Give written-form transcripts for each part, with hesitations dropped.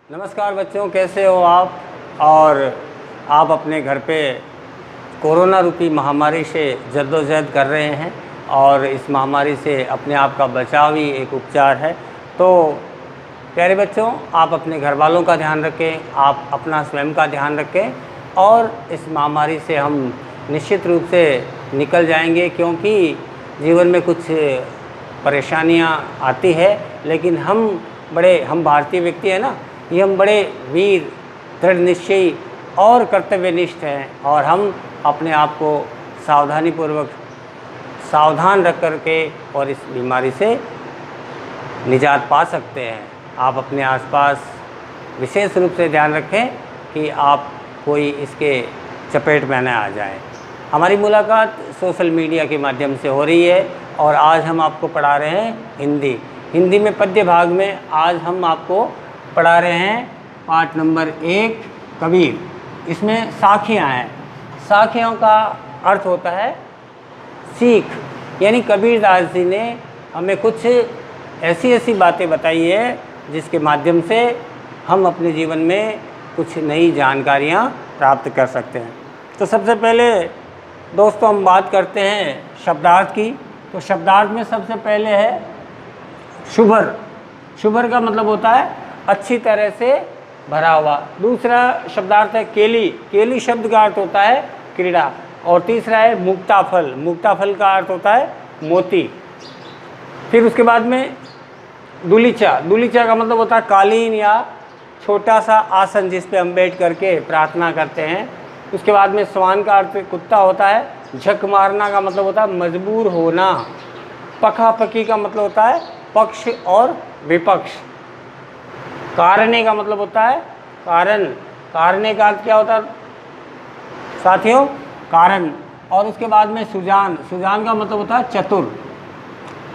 नमस्कार बच्चों, कैसे हो आप। और आप अपने घर पे कोरोना रूपी महामारी से जद्दोजहद कर रहे हैं और इस महामारी से अपने आप का बचाव ही एक उपचार है। तो प्यारे बच्चों, आप अपने घर वालों का ध्यान रखें, आप अपना स्वयं का ध्यान रखें और इस महामारी से हम निश्चित रूप से निकल जाएंगे, क्योंकि जीवन में कुछ परेशानियां आती है, लेकिन हम भारतीय व्यक्ति हैं ना, ये हम बड़े वीर, दृढ़ निश्चयी और कर्तव्यनिष्ठ हैं और हम अपने आप को सावधानीपूर्वक सावधान रख कर के और इस बीमारी से निजात पा सकते हैं। आप अपने आसपास विशेष रूप से ध्यान रखें कि आप कोई इसके चपेट में न आ जाए। हमारी मुलाकात सोशल मीडिया के माध्यम से हो रही है और आज हम आपको पढ़ा रहे हैं हिंदी में पद्य भाग में आज हम आपको पढ़ा रहे हैं पाठ नंबर 1 कबीर। इसमें साखियाँ हैं। साखियों का अर्थ होता है सीख, यानी कबीरदास जी ने हमें कुछ ऐसी बातें बताई है जिसके माध्यम से हम अपने जीवन में कुछ नई जानकारियाँ प्राप्त कर सकते हैं। तो सबसे पहले दोस्तों हम बात करते हैं शब्दार्थ की। तो शब्दार्थ में सबसे पहले है शुभर। शुभर का मतलब होता है अच्छी तरह से भरा हुआ। दूसरा शब्दार्थ है केली। केली शब्द का अर्थ होता है क्रीड़ा। और तीसरा है मुक्ताफल। मुक्ताफल का अर्थ होता है मोती। फिर उसके बाद में दुलीचा। दुलीचा का मतलब होता है कालीन या छोटा सा आसन जिस पे हम बैठ करके प्रार्थना करते हैं। उसके बाद में स्वान का अर्थ कुत्ता होता है। झक मारना का मतलब होता है मजबूर होना। पखापकी का मतलब होता है पक्ष और विपक्ष। कारणे का मतलब होता है कारण। कारणे का अर्थ क्या होता है साथियों? कारण। और उसके बाद में सुजान। सुजान का मतलब होता है चतुर।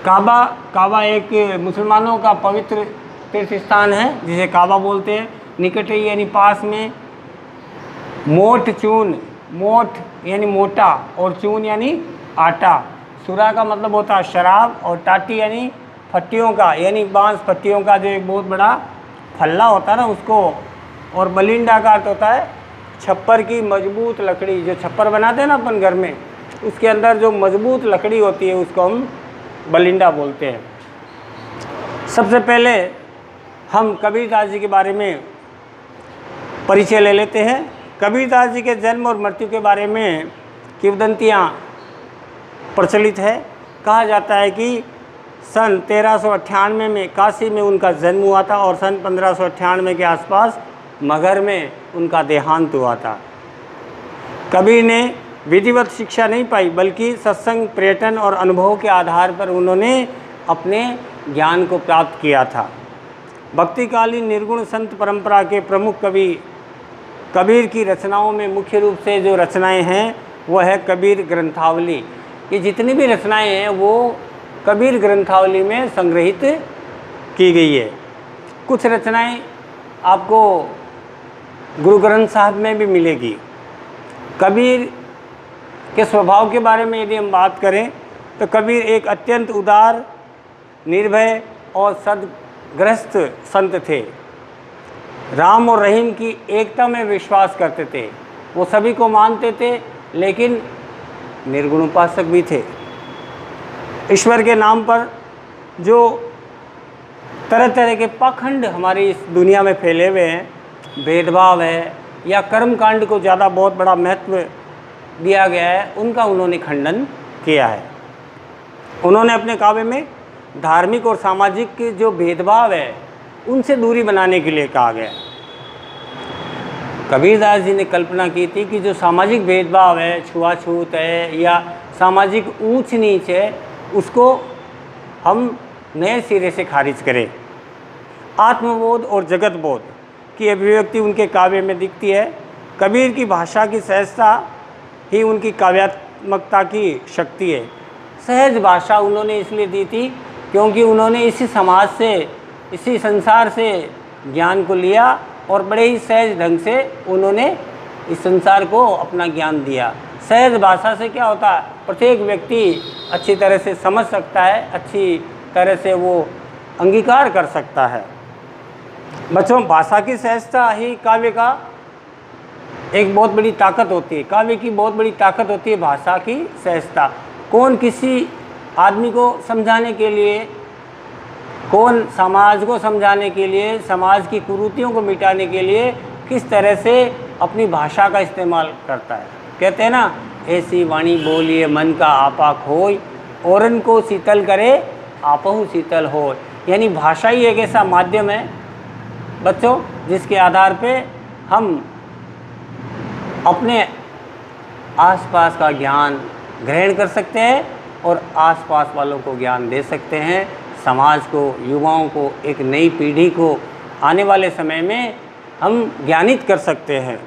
काबा। काबा एक मुसलमानों का पवित्र तीर्थ स्थान है जिसे काबा बोलते हैं। निकट ही यानी पास में। मोठ चून। मोठ यानी मोटा और चून यानी आटा। सुरा का मतलब होता है शराब और टाटी यानी फट्टियों का, यानी बांस फट्टियों का जो एक बहुत बड़ा फल्ला होता है ना उसको। और बलिंडा का अर्थ होता है छप्पर की मजबूत लकड़ी। जो छप्पर बनाते हैं ना अपन घर में, उसके अंदर जो मजबूत लकड़ी होती है उसको हम बलिंडा बोलते हैं। सबसे पहले हम कबीरदास जी के बारे में परिचय ले लेते हैं। कबीरदास जी के जन्म और मृत्यु के बारे में किंवदंतियाँ प्रचलित है। कहा जाता है कि सन 1398 में काशी में उनका जन्म हुआ था और सन 1598 के आसपास मगहर में उनका देहांत हुआ था। कबीर ने विधिवत शिक्षा नहीं पाई, बल्कि सत्संग, पर्यटन और अनुभव के आधार पर उन्होंने अपने ज्ञान को प्राप्त किया था। भक्तिकालीन निर्गुण संत परंपरा के प्रमुख कवि कबीर की रचनाओं में मुख्य रूप से जो रचनाएं हैं वो है कबीर ग्रंथावली। ये जितनी भी रचनाएं हैं वो कबीर ग्रंथावली में संग्रहित की गई है। कुछ रचनाएं आपको गुरु ग्रंथ साहब में भी मिलेगी। कबीर के स्वभाव के बारे में यदि हम बात करें तो कबीर एक अत्यंत उदार, निर्भय और सद्ग्रस्त संत थे। राम और रहीम की एकता में विश्वास करते थे। वो सभी को मानते थे, लेकिन निर्गुण उपासक भी थे। ईश्वर के नाम पर जो तरह तरह के पाखंड हमारी इस दुनिया में फैले हुए हैं, भेदभाव है या कर्म कांड को ज़्यादा बहुत बड़ा महत्व दिया गया है, उनका उन्होंने खंडन किया है। उन्होंने अपने काव्य में धार्मिक और सामाजिक जो भेदभाव है उनसे दूरी बनाने के लिए कहा गया। कबीरदास जी ने कल्पना की थी कि जो सामाजिक भेदभाव है, छुआछूत है या सामाजिक ऊंच नीच है, उसको हम नए सिरे से खारिज करें। आत्मबोध और जगत बोध की अभिव्यक्ति उनके काव्य में दिखती है। कबीर की भाषा की सहजता ही उनकी काव्यात्मकता की शक्ति है। सहज भाषा उन्होंने इसलिए दी थी क्योंकि उन्होंने इसी समाज से, इसी संसार से ज्ञान को लिया और बड़े ही सहज ढंग से उन्होंने इस संसार को अपना ज्ञान दिया। सहज भाषा से क्या होता है, प्रत्येक व्यक्ति अच्छी तरह से समझ सकता है, अच्छी तरह से वो अंगीकार कर सकता है। बच्चों, भाषा की सहजता ही काव्य का एक बहुत बड़ी ताकत होती है। काव्य की बहुत बड़ी ताकत होती है भाषा की सहजता। कौन किसी आदमी को समझाने के लिए, कौन समाज को समझाने के लिए, समाज की कुरीतियों को मिटाने के लिए किस तरह से अपनी भाषा का इस्तेमाल करता है। कहते हैं ना, ऐसी वाणी बोलिए मन का आपा खोय, औरन को शीतल करे आपहु शीतल होय। यानी भाषा ही एक ऐसा माध्यम है बच्चों जिसके आधार पे हम अपने आसपास का ज्ञान ग्रहण कर सकते हैं और आसपास वालों को ज्ञान दे सकते हैं। समाज को, युवाओं को, एक नई पीढ़ी को आने वाले समय में हम ज्ञानित कर सकते हैं।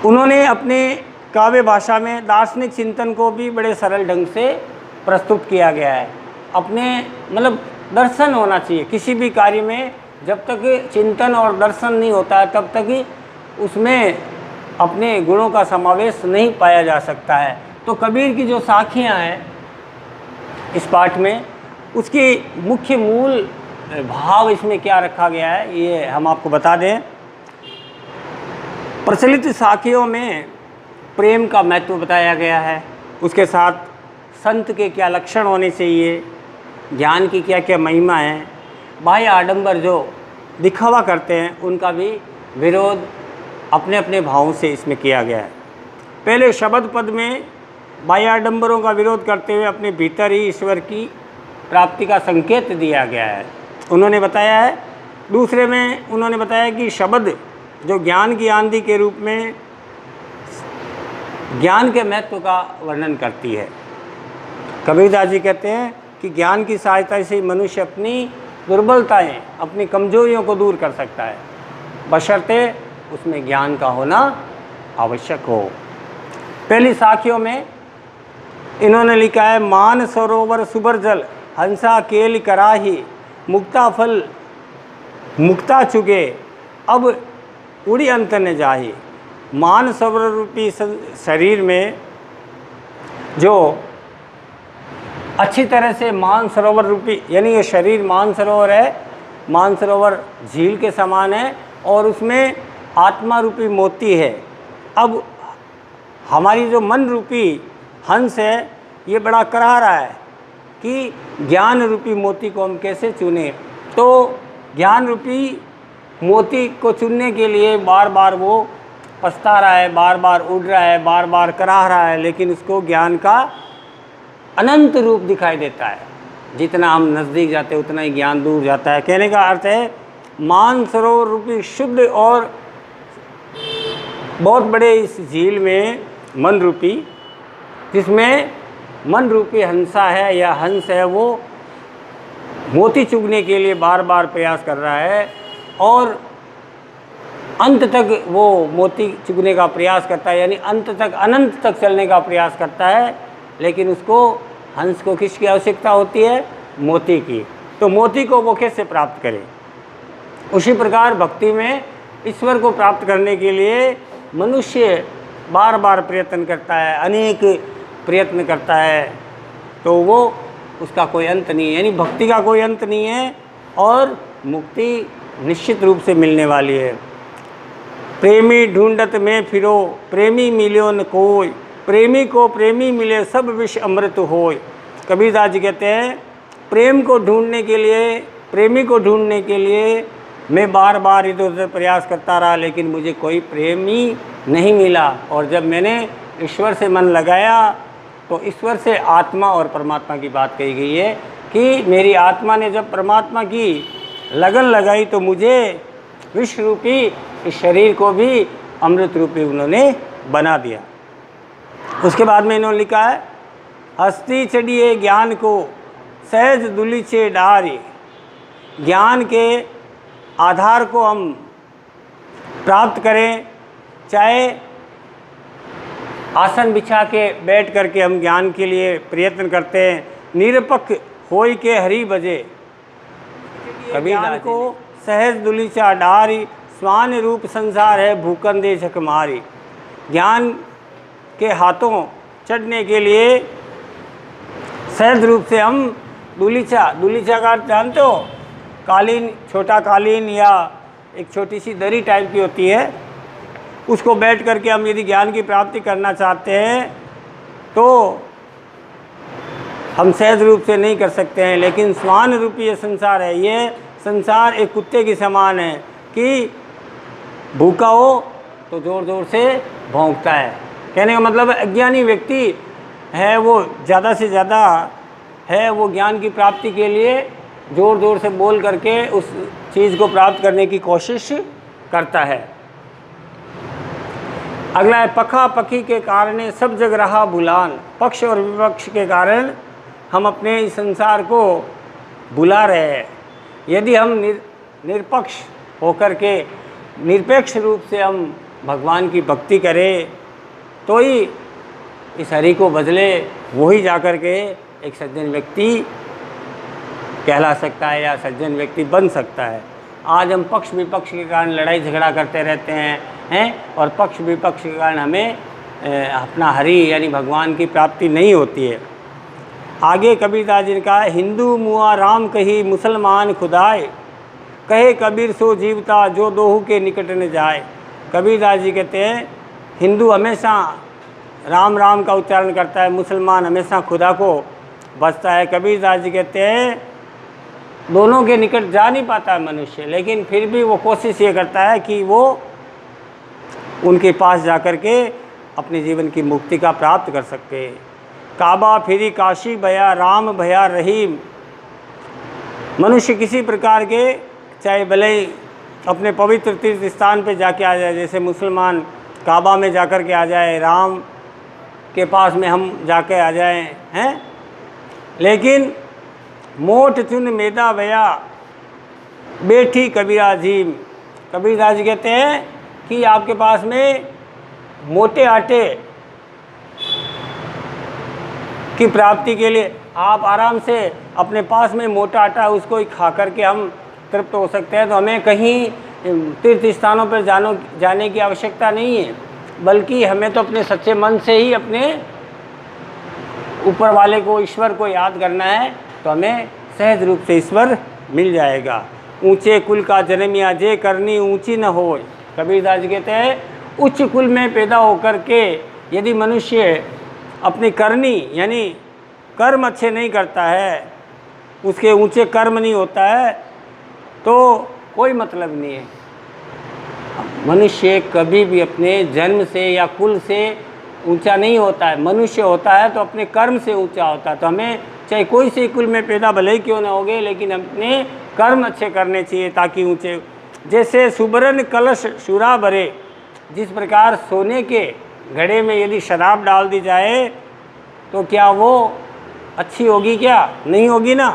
उन्होंने अपने काव्य भाषा में दार्शनिक चिंतन को भी बड़े सरल ढंग से प्रस्तुत किया गया है। अपने मतलब दर्शन होना चाहिए किसी भी कार्य में। जब तक चिंतन और दर्शन नहीं होता है तब तक ही उसमें अपने गुणों का समावेश नहीं पाया जा सकता है। तो कबीर की जो साखियाँ हैं इस पाठ में, उसकी मुख्य मूल भाव इसमें क्या रखा गया है ये हम आपको बता दें। प्रचलित साखियों में प्रेम का महत्व बताया गया है, उसके साथ संत के क्या लक्षण होने चाहिए, ज्ञान की क्या क्या महिमा है, बाह्य आडंबर जो दिखावा करते हैं उनका भी विरोध अपने अपने भावों से इसमें किया गया है। पहले शब्द पद में बाह्य आडंबरों का विरोध करते हुए अपने भीतर ही ईश्वर की प्राप्ति का संकेत दिया गया है, उन्होंने बताया है। दूसरे में उन्होंने बताया कि शब्द जो ज्ञान की आंधी के रूप में ज्ञान के महत्व का वर्णन करती है। कबीरदास जी कहते हैं कि ज्ञान की सहायता से मनुष्य अपनी दुर्बलताएं, अपनी कमजोरियों को दूर कर सकता है, बशर्ते उसमें ज्ञान का होना आवश्यक हो। पहली साखियों में इन्होंने लिखा है, मान सरोवर सुबर जल हंसा केल कराही, मुक्ता फल मुक्ता चुगे अब उड़ी अंत न जाही। मान सरोवर रूपी शरीर में जो अच्छी तरह से मान सरोवर रूपी, यानी ये शरीर मान सरोवर है, मान सरोवर झील के समान है और उसमें आत्मा रूपी मोती है। अब हमारी जो मन रूपी हंस है ये बड़ा कराह रहा है कि ज्ञान रूपी मोती को हम कैसे चुने। तो ज्ञान रूपी मोती को चुनने के लिए बार बार वो पछता रहा है, बार बार उड़ रहा है, बार बार कराह रहा है, लेकिन उसको ज्ञान का अनंत रूप दिखाई देता है। जितना हम नज़दीक जाते हैं उतना ही ज्ञान दूर जाता है। कहने का अर्थ है मान सरोवर रूपी शुद्ध और बहुत बड़े इस झील में मन रूपी, जिसमें मन रूपी हंसा है या हंस है, वो मोती चुगने के लिए बार बार प्रयास कर रहा है और अंत तक वो मोती चुगने का प्रयास करता है, यानी अंत तक, अनंत तक चलने का प्रयास करता है। लेकिन उसको, हंस को किसकी आवश्यकता होती है? मोती की। तो मोती को वो कैसे प्राप्त करे? उसी प्रकार भक्ति में ईश्वर को प्राप्त करने के लिए मनुष्य बार बार प्रयत्न करता है, अनेक प्रयत्न करता है, तो वो उसका कोई अंत नहीं है, यानी भक्ति का कोई अंत नहीं है और मुक्ति निश्चित रूप से मिलने वाली है। प्रेमी ढूंढत में फिरो प्रेमी मिलो न कोई, प्रेमी को प्रेमी मिले सब विष अमृत होय। कबीरदास जी कहते हैं प्रेम को ढूंढने के लिए, प्रेमी को ढूंढने के लिए मैं बार बार इधर उधर प्रयास करता रहा, लेकिन मुझे कोई प्रेमी नहीं मिला। और जब मैंने ईश्वर से मन लगाया तो ईश्वर से आत्मा और परमात्मा की बात कही गई है कि मेरी आत्मा ने जब परमात्मा की लगन लगाई तो मुझे विश्व रूपी इस शरीर को भी अमृत रूपी उन्होंने बना दिया। उसके बाद में इन्होंने लिखा है हस्ती चढ़िए ज्ञान को सहज दुलीचे डारी। ज्ञान के आधार को हम प्राप्त करें, चाहे आसन बिछा के बैठ करके हम ज्ञान के लिए प्रयत्न करते हैं। निरपक्ष होई के हरि बजे, ज्ञान को सहज दुलीचा डारी, स्वान रूप संसार है भूकंदे झक मारी। ज्ञान के हाथों चढ़ने के लिए सहज रूप से हम दुलीचा, दुलीचा का अर्थ जानते हो? कालीन, छोटा कालीन या एक छोटी सी दरी टाइप की होती है, उसको बैठ करके हम यदि ज्ञान की प्राप्ति करना चाहते हैं तो हम सहज रूप से नहीं कर सकते हैं। लेकिन स्वान रूपी ये संसार है, ये संसार एक कुत्ते के समान है कि भूखा हो तो ज़ोर ज़ोर से भौंकता है। कहने का मतलब अज्ञानी व्यक्ति है वो ज़्यादा से ज़्यादा है वो ज्ञान की प्राप्ति के लिए ज़ोर ज़ोर से बोल करके उस चीज़ को प्राप्त करने की कोशिश करता है। अगला है पखा पखी के कारण सब जग रहा भुलान। पक्ष और विपक्ष के कारण हम अपने इस संसार को भुला रहे हैं। यदि हम निरपक्ष होकर के निरपेक्ष रूप से हम भगवान की भक्ति करें तो ही इस हरि को बदले वही जाकर के एक सज्जन व्यक्ति कहला सकता है या सज्जन व्यक्ति बन सकता है। आज हम पक्ष विपक्ष के कारण लड़ाई झगड़ा करते रहते हैं और पक्ष विपक्ष के कारण हमें अपना हरि यानी भगवान की प्राप्ति नहीं होती है। आगे कबीरदास जी ने कहा, हिंदू मुआ राम कही मुसलमान खुदाए, कहे कबीर सो जीवता जो दोहू के निकट न जाए। कबीरदास जी कहते हैं हिंदू हमेशा राम राम का उच्चारण करता है, मुसलमान हमेशा खुदा को बचता है। कबीरदास जी कहते हैं दोनों के निकट जा नहीं पाता है मनुष्य, लेकिन फिर भी वो कोशिश ये करता है कि वो उनके पास जाकर के अपने जीवन की मुक्ति का प्राप्त कर सके। काबा फिरी काशी भया राम भया रहीम। मनुष्य किसी प्रकार के चाहे भले ही अपने पवित्र तीर्थ स्थान पे जाके आ जाए, जैसे मुसलमान काबा में जाकर के आ जाए, राम के पास में हम जाके आ जाएं हैं, लेकिन मोट चुन मेदा भया बैठी कबीरा जीम। कबीरदास जी कहते हैं कि आपके पास में मोटे आटे की प्राप्ति के लिए आप आराम से अपने पास में मोटा आटा उसको ही खा करके हम तृप्त हो सकते हैं। तो हमें कहीं तीर्थ स्थानों पर जाने की आवश्यकता नहीं है, बल्कि हमें तो अपने सच्चे मन से ही अपने ऊपर वाले को, ईश्वर को याद करना है, तो हमें सहज रूप से ईश्वर मिल जाएगा। ऊंचे कुल का जन्मिया जे करनी ऊंची न हो। कबीरदास जी कहते हैं उच्च कुल में पैदा होकर के यदि मनुष्य अपनी करनी यानी कर्म अच्छे नहीं करता है, उसके ऊंचे कर्म नहीं होता है, तो कोई मतलब नहीं है। मनुष्य कभी भी अपने जन्म से या कुल से ऊंचा नहीं होता है। मनुष्य होता है तो अपने कर्म से ऊंचा होता है। तो हमें चाहे कोई से कुल में पैदा भले ही क्यों ना होगे, लेकिन अपने कर्म अच्छे करने चाहिए ताकि ऊंचे। जैसे सुबरन कलश शुरा भरे, जिस प्रकार सोने के घड़े में यदि शराब डाल दी जाए तो क्या वो अच्छी होगी? क्या नहीं होगी ना।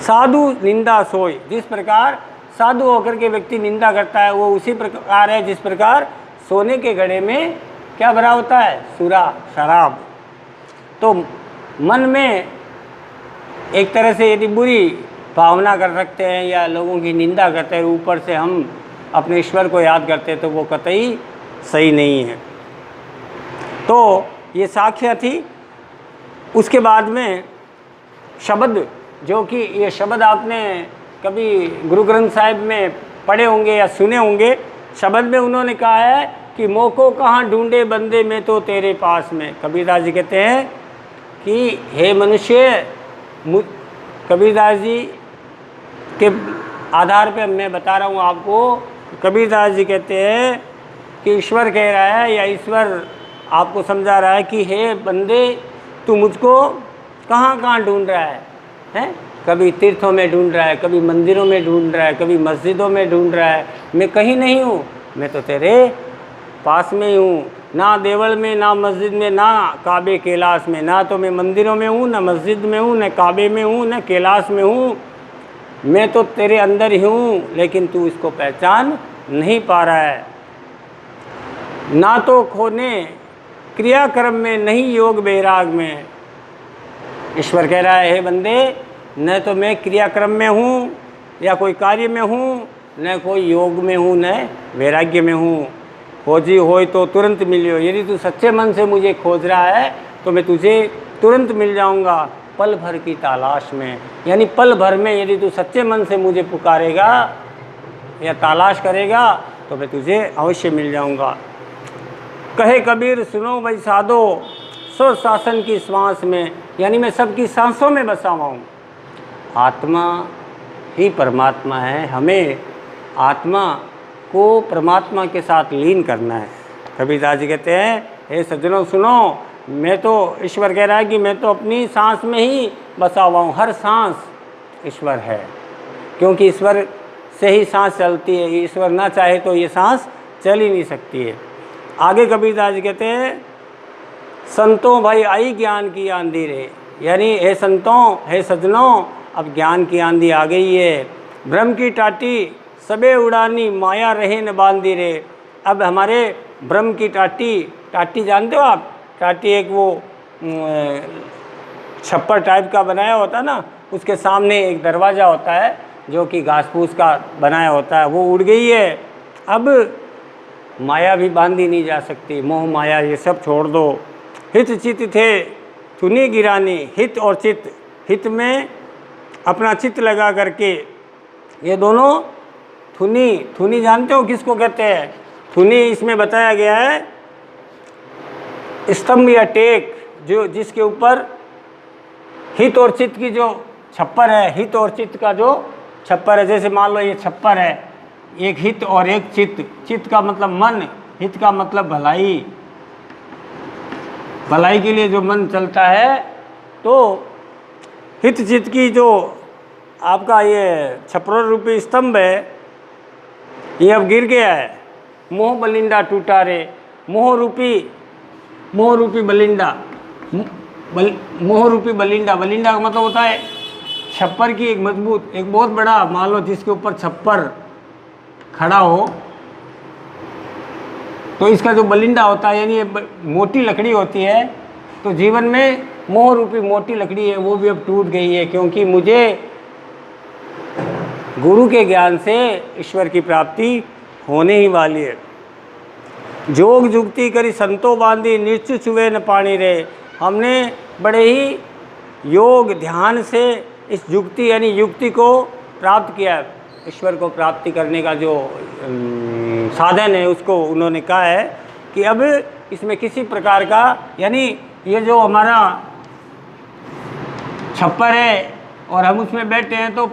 साधु निंदा सोई, जिस प्रकार साधु होकर के व्यक्ति निंदा करता है वो उसी प्रकार है जिस प्रकार सोने के घड़े में क्या भरा होता है? सूरा, शराब। तो मन में एक तरह से यदि बुरी भावना कर सकते हैं या लोगों की निंदा करते हैं, ऊपर से हम अपने ईश्वर को याद करते हैं, तो वो कतई सही नहीं है। तो ये साख्य थी। उसके बाद में शब्द, जो कि ये शब्द आपने कभी गुरु ग्रंथ साहिब में पढ़े होंगे या सुने होंगे। शब्द में उन्होंने कहा है कि मोको कहाँ ढूंढे बंदे में तो तेरे पास में। कबीरदास जी कहते हैं कि हे मनुष्य, कबीरदास जी के आधार पे मैं बता रहा हूँ आपको। कबीरदास जी कहते हैं कि ईश्वर कह रहा है या ईश्वर आपको समझा रहा है कि हे बंदे, तू मुझको कहाँ कहाँ ढूंढ रहा है, हैं? कभी तीर्थों में ढूंढ रहा है, कभी मंदिरों में ढूंढ रहा है, कभी मस्जिदों में ढूंढ रहा है। मैं कहीं नहीं हूँ, मैं तो तेरे पास में ही हूँ। ना देवल में, ना मस्जिद में, ना काबे कैलाश में। ना तो मैं मंदिरों में हूँ, ना मस्जिद में हूँ, न काबे में हूँ, न कैलाश में हूँ। मैं तो तेरे अंदर ही हूँ, लेकिन तू इसको पहचान नहीं पा रहा है। ना तो खोने क्रियाक्रम में, नहीं योग बैराग में। ईश्वर कह रहा है हे बंदे, न तो मैं क्रियाक्रम में हूँ या कोई कार्य में हूँ, न कोई योग में हूँ, न वैराग्य में हूँ। खोजी होय तो तुरंत मिलियो। यदि तू सच्चे मन से मुझे खोज रहा है तो मैं तुझे तुरंत मिल जाऊँगा। पल भर की तलाश में, यानी पल भर में यदि तू सच्चे मन से मुझे पुकारेगा या तलाश करेगा तो मैं तुझे अवश्य मिल जाऊंगा। कहे कबीर सुनो भाई साधो, स्वर शासन की श्वास में, यानी मैं सबकी सांसों में बसा हुआ हूँ। आत्मा ही परमात्मा है, हमें आत्मा को परमात्मा के साथ लीन करना है। कबीरदास जी कहते हैं, हे सज्जनों सुनो, मैं तो, ईश्वर कह रहा है कि मैं तो अपनी सांस में ही बसा हुआ हूँ, हर सांस ईश्वर है, क्योंकि ईश्वर से ही सांस चलती है, ईश्वर ना चाहे तो ये सांस चल ही नहीं सकती है। आगे कबीरदास जी कहते हैं, संतों भाई आई ज्ञान की आंधी रे, यानी हे संतों, हे सज्जनों, अब ज्ञान की आंधी आ गई है। भ्रम की टाटी सबे उड़ानी, माया रहे न बांधी रे। अब हमारे भ्रम की टाटी जानते हो आप? टाटी एक वो छप्पर टाइप का बनाया होता है ना, उसके सामने एक दरवाज़ा होता है जो कि घास फूस का बनाया होता है, वो उड़ गई है। अब माया भी बांधी नहीं जा सकती, मोह माया ये सब छोड़ दो। हित चित थे थुनी गिरानी, हित और चित, हित में अपना चित्त लगा करके, ये दोनों थुनी जानते हो किसको कहते हैं? थुनी इसमें बताया गया है स्तंभ या टेक, जो जिसके ऊपर हित और चित्त की जो छप्पर है, हित और चित्त का जो छप्पर है, जैसे मान लो ये छप्पर है, एक हित और एक चित्त, चित्त का मतलब मन, हित का मतलब भलाई, भलाई के लिए जो मन चलता है, तो हित चित्त की जो आपका ये छप्पर रूपी स्तंभ है, ये अब गिर गया है। मोह बलिंडा टूटा रे, मोह रूपी बलिंडा, मोह रूपी बलिंडा, बलिंडा का मतलब होता है छप्पर की एक मजबूत, एक बहुत बड़ा, मान लो जिसके ऊपर छप्पर खड़ा हो, तो इसका जो बलिंडा होता है, यानी ये मोटी लकड़ी होती है, तो जीवन में मोह रूपी मोटी लकड़ी है, वो भी अब टूट गई है, क्योंकि मुझे गुरु के ज्ञान से ईश्वर की प्राप्ति होने ही वाली है। जोग जुगती करी संतो बांधी, निश्चित छुए न पानी रे। हमने बड़े ही योग ध्यान से इस जुगती यानी युक्ति को प्राप्त किया। ईश्वर को प्राप्ति करने का जो साधन है उसको उन्होंने कहा है कि अब इसमें किसी प्रकार का, यानी ये जो हमारा छप्पर है और हम उसमें बैठे हैं, तो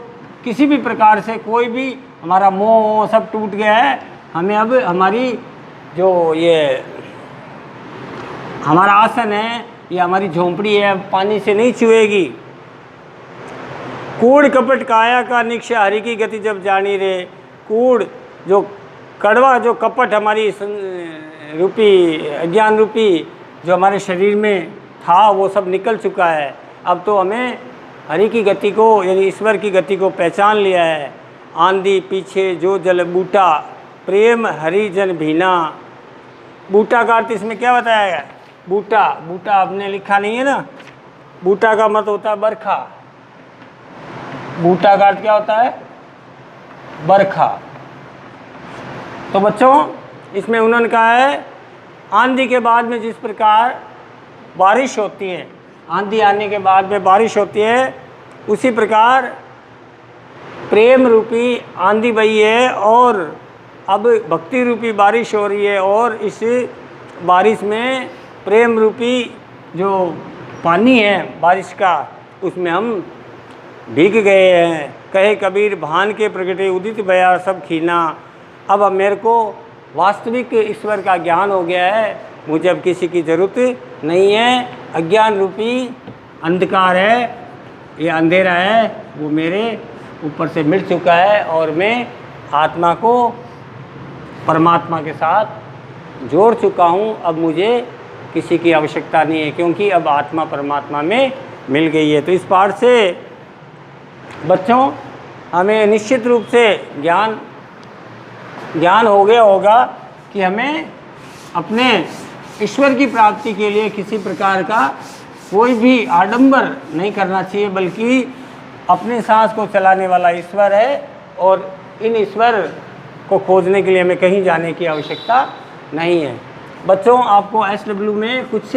किसी भी प्रकार से कोई भी हमारा मोह सब टूट गया है। हमें अब हमारी जो ये हमारा आसन है, ये हमारी झोंपड़ी है, पानी से नहीं छुएगी। कूड़ कपट काया का निक्ष हरि की गति जब जानी रे। कूड़ जो कड़वा जो कपट हमारी रूपी अज्ञान रूपी जो हमारे शरीर में था वो सब निकल चुका है। अब तो हमें हरि की गति को यानी ईश्वर की गति को पहचान लिया है। आंधी पीछे जो जल बूटा, प्रेम हरि जन भीना। बूटा का अर्थ इसमें क्या बताया गया? बूटा, बूटा आपने लिखा नहीं है ना। बूटा का मत होता है बरखा। बूटा का अर्थ क्या होता है? बरखा। तो बच्चों इसमें उन्होंने कहा है आंधी के बाद में जिस प्रकार बारिश होती है, आंधी आने के बाद में बारिश होती है, उसी प्रकार प्रेम रूपी आंधी बही है और अब भक्ति रूपी बारिश हो रही है। और इस बारिश में प्रेम रूपी जो पानी है बारिश का, उसमें हम भीग गए हैं। कहे कबीर भान के प्रगटे उदित भया सब खीना। अब मेरे को वास्तविक ईश्वर का ज्ञान हो गया है, मुझे अब किसी की ज़रूरत नहीं है। अज्ञान रूपी अंधकार है, ये अंधेरा है, वो मेरे ऊपर से मिट चुका है और मैं आत्मा को परमात्मा के साथ जोड़ चुका हूँ। अब मुझे किसी की आवश्यकता नहीं है, क्योंकि अब आत्मा परमात्मा में मिल गई है। तो इस पाठ से बच्चों हमें निश्चित रूप से ज्ञान हो गया होगा कि हमें अपने ईश्वर की प्राप्ति के लिए किसी प्रकार का कोई भी आडंबर नहीं करना चाहिए, बल्कि अपने सांस को चलाने वाला ईश्वर है और इन ईश्वर को खोजने के लिए हमें कहीं जाने की आवश्यकता नहीं है। बच्चों आपको SW में कुछ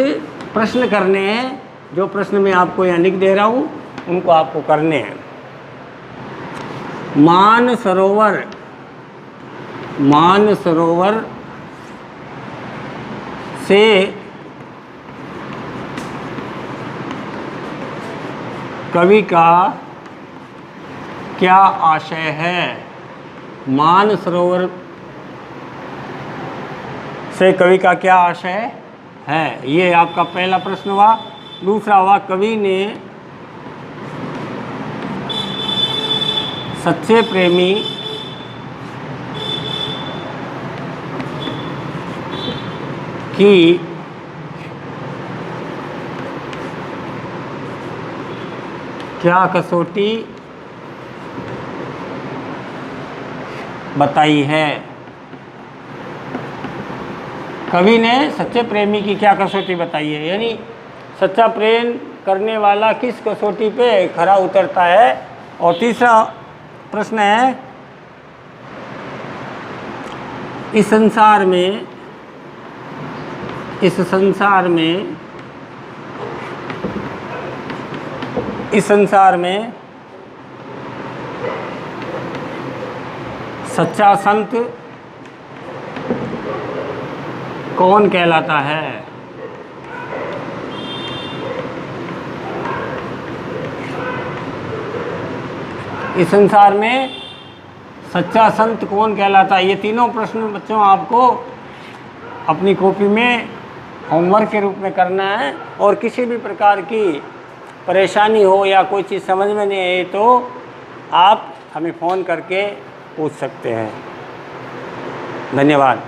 प्रश्न करने हैं, जो प्रश्न मैं आपको यहाँ लिख दे रहा हूँ उनको आपको करने हैं। मानसरोवर से कवि का क्या आशय है? मानसरोवर से कवि का क्या आशय है? ये आपका पहला प्रश्न हुआ। दूसरा हुआ, कवि ने सच्चे प्रेमी की क्या कसौटी बताई है? कवि ने सच्चे प्रेमी की क्या कसौटी बताई है, यानी सच्चा प्रेम करने वाला किस कसौटी पे खरा उतरता है। और तीसरा प्रश्न है, इस संसार में सच्चा संत कौन कहलाता है? इस संसार में सच्चा संत कौन कहलाता है? ये तीनों प्रश्न बच्चों आपको अपनी कॉपी में होमवर्क के रूप में करना है। और किसी भी प्रकार की परेशानी हो या कोई चीज़ समझ में नहीं आई तो आप हमें फ़ोन करके पूछ सकते हैं। धन्यवाद।